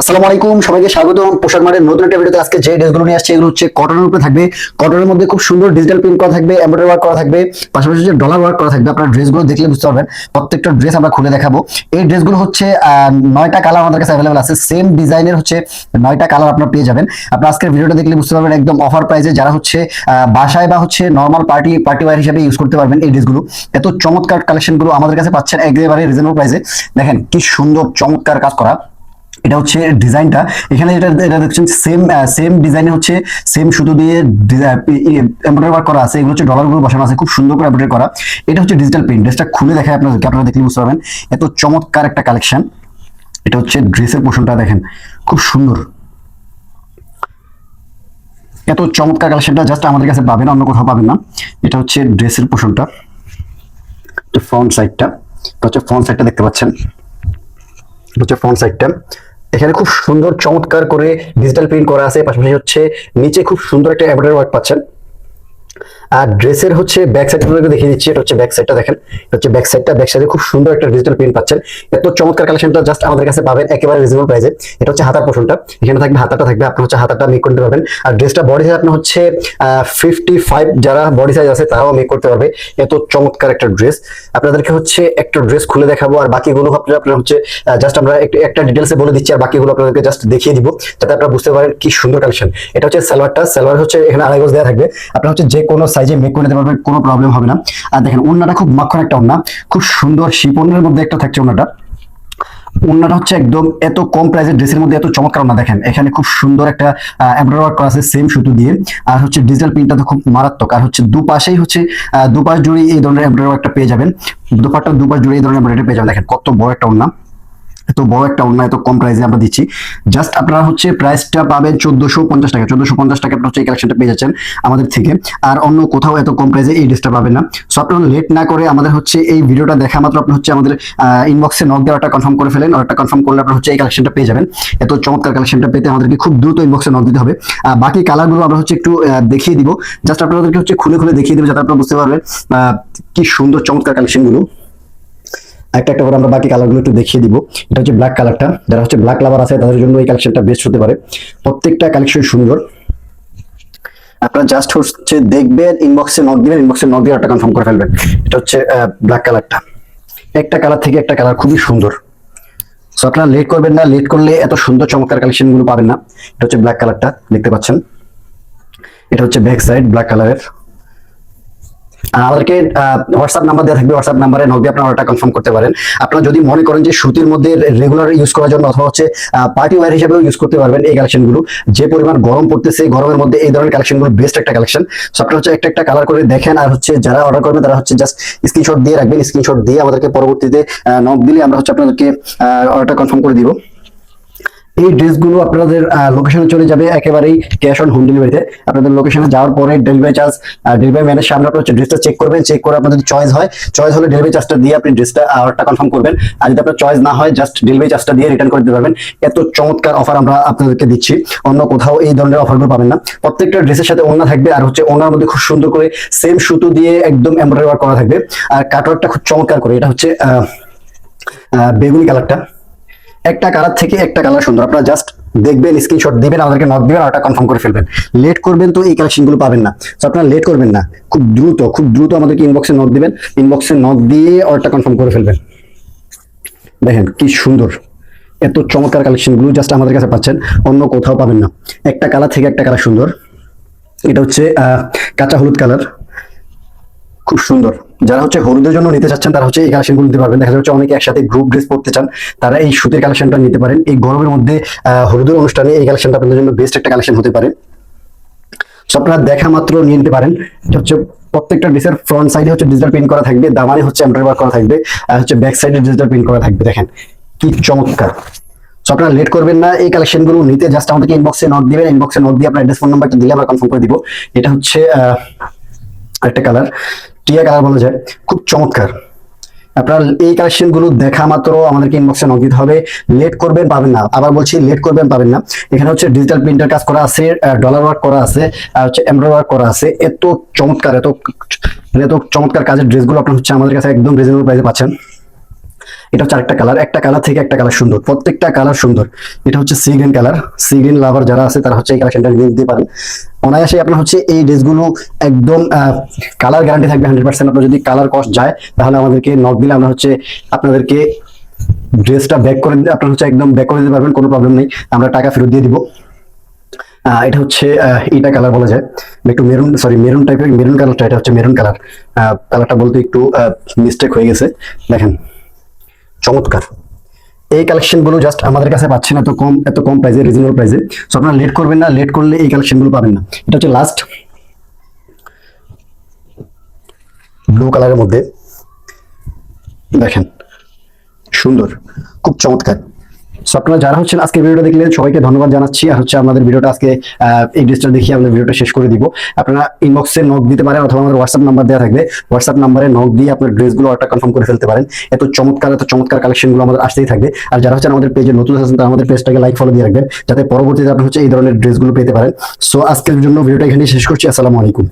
আসসালামু আলাইকুম, সবাইকে স্বাগতম পোশাক মার্টের নতুন একটা ভিডিওতে। আজকে যে ড্রেসগুলো নিয়ে আসছে এগুলো হচ্ছে কটনের উপরে থাকবে। কটনের মধ্যে খুব সুন্দর ডিজিটাল প্রিন্ট করা থাকবে, এমব্রয়ডারি ওয়ার্ক করা থাকবে, পাশাপাশি হচ্ছে ডলার ওয়ার্ক করা থাকবে। আপনারা ড্রেসগুলো দেখলে বুঝতে পারবেন। প্রত্যেকটা ড্রেস আমরা খুলে দেখাবো। এই ড্রেসগুলো হচ্ছে 9টা কালার আমাদের কাছে অ্যাভেলেবল আছে। সেম ডিজাইনের হচ্ছে 9টা কালার আপনারা পেয়ে যাবেন। আপনারা আজকের ভিডিওটা দেখলে বুঝতে পারবেন একদম অফার প্রাইসে, যারা হচ্ছে বাসায় বা হচ্ছে নর্মাল পার্টি ওয়্যার হিসেবে ইউজ করতে পারবেন। এই ড্রেসগুলো এত চমৎকার কালেকশনগুলো আমাদের কাছে পাচ্ছেন একেবারে রিজনেবল প্রাইসে। দেখেন কি সুন্দর চমৎকার কাজ করা। এটা হচ্ছে ডিজাইনটা। এখানে এটা দেখছেন সেম ডিজাইনে হচ্ছে সেম সুতো দিয়ে এমব্রয়ডারি ওয়ার্ক করা আছে। এগুলো হচ্ছে ডলারগুলো বসানো আছে, খুব সুন্দর করে এমব্রয়ডারি করা। এটা হচ্ছে ডিজিটাল প্রিন্ট। ড্রেসটা খুলে দেখায় আপনাদেরকে, আপনারা দেখলে বুঝতে পারবেন এত চমৎকার একটা কালেকশন। এটা হচ্ছে ড্রেসের পোর্শনটা, দেখেন খুব সুন্দর। এত চমৎকার কালেকশনটা জাস্ট আমাদের কাছে পাবেন, অন্য কোথাও পাবেন না। এটা হচ্ছে ড্রেসের পোর্শনটা, ফ্রন্ট সাইডটা। এটা হচ্ছে ফ্রন্ট সাইডটা দেখতে পাচ্ছেন। এটা হচ্ছে ফ্রন্ট সাইডটা। এখানে খুব সুন্দর চমৎকার করে ডিজিটাল প্রিন্ট করা আছে, পাশাপাশি হচ্ছে নিচে খুব সুন্দর একটা এমব্রয়ডারি ওয়ার্ক পাচ্ছেন। আর ড্রেসের হচ্ছে ব্যাক সাইডটা দেখিয়ে দিচ্ছি। এটা হচ্ছে ব্যাক সাইডটা, দেখেন এটা হচ্ছে ব্যাক সাইডটা। ব্যাক সাইডে খুব সুন্দর একটা ডিজিটাল প্রিন্ট পাচ্ছেন। এত চমৎকার কালেকশনটা জাস্ট আমাদের কাছে পাবেন একেবারে রিজনেবল প্রাইসে। এটা হচ্ছে হাতার পোর্শনটা, এখানে থাকবে হাতাটা থাকবে, আপনি হচ্ছে হাতাটা মেক করতে পারবেন। আর ড্রেসটা বডি সাইজ আপনার হচ্ছে 55, যারা বডি সাইজ আছে তারাও মেক করতে পারবে। এত চমৎকার একটা ড্রেস। আপনাদেরকে হচ্ছে একটা ড্রেস খুলে দেখাবো, আর বাকিগুলো আপনারা হচ্ছে জাস্ট আমরা একটা ডিটেলসে বলে দিচ্ছি, আর বাকিগুলো আপনাদেরকে জাস্ট দেখিয়ে দিব যাতে আপনারা বুঝতে পারেন কি সুন্দর কালেকশন। এটা হচ্ছে সালোয়ারটা। সালোয়ার হচ্ছে এখানে আড়াই গজ দেওয়া থাকবে, আপনারা হচ্ছে যে কোনো সাইজে মেক করে নিতে পারবেন, কোনো প্রবলেম হবে না। আর দেখেন ওড়নাটা খুব মাখন একটা ওড়না, খুব সুন্দর শিপনের মধ্যে একটা থাকছে ওড়নাটা। ওড়নাটা হচ্ছে একদম এত কম প্রাইসের ড্রেসের মধ্যে এত চমৎকার ওড়না। দেখেন এখানে খুব সুন্দর একটা এমব্রয়ডারি ওয়ার্ক করা আছে সেম সুতো দিয়ে। আর হচ্ছে ডিজিটাল প্রিন্টটা তো খুব মারাত্মক। আর হচ্ছে দুপাশেই হচ্ছে দুপাশ জুড়ে এই ধরনের এমব্রয়ডারি ওয়ার্কটা পেয়ে যাবেন। দুপাশটা দুপাশ জুড়ে এই ধরনের এমব্রয়ডারি পেয়ে যাবেন। দেখেন কত বড় একটা ওড়না, এত বড় একটা ওড়না এত কম প্রাইসে আমরা দিচ্ছি। জাস্ট আপনারা হচ্ছে প্রাইসটা পাবেন 1450 টাকা। 1450 টাকা আপনারা হচ্ছে এই কালেকশনটা পেয়ে যাচ্ছেন আমাদের থেকে। আর অন্য কোথাও এত কম প্রাইসে এই ড্রেসটা পাবেন না। সো আপনারা লেট না করে আমাদের হচ্ছে এই ভিডিওটা দেখা মাত্র আপনি হচ্ছে আমাদের ইনবক্সে নক দিয়ে অর্ডারটা কনফার্ম করে ফেলেন। অর্ডারটা কনফার্ম করলে আপনারা হচ্ছে এই কালেকশনটা পেয়ে যাবেন। এত চমৎকার কালেকশনটা পেতে আমাদেরকে খুব দ্রুত ইনবক্সে নক দিতে হবে। বাকি কালারগুলো আমরা হচ্ছে একটু দেখিয়ে দিব, জাস্ট আপনাদেরকে হচ্ছে খুলে খুলে দেখিয়ে দিব যাতে আপনারা বুঝতে পারবেন কি সুন্দর চমৎকার কালেকশনগুলো। একটা একটা করে আমরা বাকি কালারগুলো একটু দেখিয়ে দিব। এটা হচ্ছে ব্ল্যাক কালারটা, যারা হচ্ছে ব্ল্যাক লাভার আছে তাদের জন্য এই কালেকশনটা বেস্ট হতে পারে। প্রত্যেকটা কালেকশন সুন্দর। আপনারা জাস্ট হচ্ছে দেখবেন, ইনবক্সে নক দিবেন, ইনবক্সে নক দিয়ে একটা কনফার্ম করে ফেলবেন। এটা হচ্ছে ব্ল্যাক কালারটা। একটা কালার থেকে একটা কালার খুবই সুন্দর। সো আপনারা লেট করবেন না, লেট করলে এত সুন্দর চমৎকার কালেকশন গুলো পাবেন না। এটা হচ্ছে ব্ল্যাক কালারটা দেখতে পাচ্ছেন। এটা হচ্ছে ব্যাক সাইড ব্ল্যাক কালারের। আমাদেরকে হোয়াটসঅ্যাপ নাম্বার দেওয়া থাকবে, হোয়াটসঅ্যাপ নাম্বারে নক দিয়ে আপনারা অর্ডারটা কনফার্ম করতে পারেন। আপনারা যদি মনে করেন যে সুতির মধ্যে রেগুলার ইউজ করার জন্য অথবা হচ্ছে পার্টি ওয়্যার হিসেবেও ইউজ করতে পারবেন এই কালেকশনগুলো। যে পরিমাণ গরম পড়তেছে, গরমের মধ্যে এই ধরনের কালেকশনগুলো বেস্ট একটা কালেকশন। সো আপনারা হচ্ছে একটা একটা কালার করে দেখেন, আর হচ্ছে যারা অর্ডার করবেন তারা হচ্ছে জাস্ট স্ক্রিনশট দিয়ে রাখবেন। স্ক্রিনশট দিয়ে আমাদেরকে পরবর্তীতে নক দিলে আমরা হচ্ছে আপনাদেরকে অর্ডারটা কনফার্ম করে দিব। এই ড্রেসগুলো আপনাদের লোকেশনে চলে যাবে একেবারেই ক্যাশ অন হোম ডেলিভারিতে। আপনাদের লোকেশনে যাওয়ার পরে ডেলিভারি চার্জ, ডেলিভারি ম্যানের সামনে আপনারা ড্রেসটা চেক করবেন। চেক করে আপনাদের চয়েস হয়, চয়েস হলে ডেলিভারি চার্জটা দিয়ে আপনি ড্রেসটা অর্ডারটা কনফার্ম করবেন। আর যদি আপনার চয়েস না হয় জাস্ট ডেলিভারি চার্জটা দিয়ে রিটার্ন করে দিতে পারবেন। এত চমৎকার অফার আমরা আপনাদেরকে দিচ্ছি, অন্য কোথাও এই ধরনের অফারগুলো পাবেন না। প্রত্যেকটা ড্রেসের সাথে ওড়না থাকবে, আর হচ্ছে ওড়নার মধ্যে খুব সুন্দর করে সেম সুতো দিয়ে একদম এমব্রয়ডারি ওয়ার্ক করা থাকবে। আর কাটওয়ার্কটা খুব চমৎকার করে। এটা হচ্ছে বেগুনি কালারটা। একটা কালার থেকে একটা কালার সুন্দর। আপনারা জাস্ট দেখবেন, স্ক্রিনশট দিবেন, আমাদেরকে নক দিবেন, অর্ডারটা কনফার্ম করে ফেলবেন। লেট করবেন তো এই কালেকশনগুলো পাবেন না। তো আপনারা লেট করবেন না, খুব দ্রুত আমাদেরকে ইনবক্সে নক দিবেন। ইনবক্সে নক দিয়ে অর্ডারটা কনফার্ম করে ফেলবেন। দেখেন কি সুন্দর, এত চমৎকার কালেকশনগুলো জাস্ট আমাদের কাছে পাচ্ছেন, অন্য কোথাও পাবেন না। একটা কালার থেকে একটা কালার সুন্দর। এটা হচ্ছে কাঁচা হলুদ কালার, খুব সুন্দর। যারা হচ্ছে হলুদের জন্য নিতে চাচ্ছেন তারা হচ্ছে এই কালেকশনগুলো নিতে পারবেন। দেখা যাচ্ছে অনেকে একসাথে গ্রুপ ড্রেস পরতে চান, তারা এই সুতির কালেকশনটা নিতে পারেন। এই গরমের মধ্যে হলুদের অনুষ্ঠানে এই কালেকশনটা আপনাদের জন্য বেস্ট একটা কালেকশন হতে পারে। সো আপনারা দেখা মাত্র নিয়ে নিতে পারেন। এটা হচ্ছে প্রত্যেকটা ড্রেসের ফ্রন্ট সাইডে হচ্ছে ডিজিটাল প্রিন্ট করা থাকবে, দামানে হচ্ছে এমব্রয়ডারি ওয়ার্ক করা থাকবে, আর হচ্ছে ব্যাক সাইডে ডিজিটাল প্রিন্ট করা থাকবে। দেখেন কি চমৎকার। সো আপনারা লেট করবেন না এই কালেকশনগুলো নিতে, জাস্ট আমাদেরকে ইনবক্সে নক দিবেন। ইনবক্সে নক দিয়ে আপনার অ্যাড্রেস ফোন নাম্বারটা দিলে আমরা কনফার্ম করে দিব। এটা হচ্ছে একটা কালার, টিয়া কালার বলা যায়, খুব চমৎকার। আপনারা এই কালেকশন গুলো দেখা মাত্র আমাদেরকে ইনবক্সে নক দিতে হবে। লেট করবেন পাবেন না, আবার বলছি লেট করবেন পাবেন না। এখানে হচ্ছে ডিজিটাল প্রিন্টার কাজ করা আছে, ডলার ওয়ার্ক করা আছে, আর হচ্ছে এমব্রয়ডারি ওয়ার্ক করা আছে। এত চমৎকার, এত চমৎকার কাজের ড্রেসগুলো আপনারা হচ্ছে আমাদের কাছে একদম রিজনেবল প্রাইসে পাচ্ছেন। এটা হচ্ছে আরেকটা কালার, একটা কালার থেকে একটা কালার সুন্দর, প্রত্যেকটা কালার সুন্দর। এটা হচ্ছে sea green colour, sea green lover যারা আছে তারা হচ্ছে এই কালেকশনটা নিয়ে নিতে পারেন অনায়াসে। আপনার হচ্ছে এই ড্রেসগুলো একদম কালার গ্যারান্টি থাকবে 100%। আপনার যদি কালার কস্ট যায় তাহলে আমাদেরকে নক দিলে আমরা হচ্ছে আপনাদেরকে ড্রেসটা ব্যাক করে দিতে, আপনার হচ্ছে একদম ব্যাক করে দিতে পারবেন, কোনো প্রবলেম নেই, আমরা টাকা ফেরত দিয়ে দিব। এটা হচ্ছে এটা কালার বলা যায়, একটু মেরুন, সরি মেরুন টাইপের, মেরুন কালারটা, এটা হচ্ছে মেরুন কালার। কালারটা বলতে একটু মিস্টেক হয়ে গেছে, দেখেন চমৎকার। এই কালেকশন গুলো জাস্ট আমাদের কাছে পাচ্ছেন এত কম প্রাইসে, রিজনেবল প্রাইসে। সো আপনারা লেট করবেন না, লেট করলে এই কালেকশন গুলো পাবেন না। এটা হচ্ছে লাস্ট ব্লু কালারের মধ্যে, দেখেন সুন্দর, খুব চমৎকার। সো আপনারা যারা হচ্ছেন আজকে ভিডিওটা দেখলেন সবাইকে ধন্যবাদ জানাচ্ছি। আর হচ্ছে আমাদের ভিডিওটা আজকে এই ড্রেসটা দেখিয়ে আমাদের ভিডিওটা শেষ করে দিব। আপনারা ইনবক্সে নক দিতে পারেন অথবা আমাদের হোয়াটসঅ্যাপ নাম্বার দেওয়া থাকবে, হোয়াটসঅ্যাপ নাম্বারে নক দিয়ে আপনার ড্রেসগুলো অর্ডার কনফার্ম করে ফেলতে পারেন। এত চমৎকার কালেকশনগুলো আমাদের আসতেই থাকবে। আর যারা হচ্ছেন আমাদের পেজে নতুন আছেন তারা আমাদের পেজটাকে লাইক ফলো দিয়ে রাখবেন যাতে পরবর্তীতে আপনি হচ্ছে এই ধরনের ড্রেসগুলো পেতে পারেন। সো আজকের জন্য ভিডিওটা এখানেই শেষ করছি। আসসালামু আলাইকুম।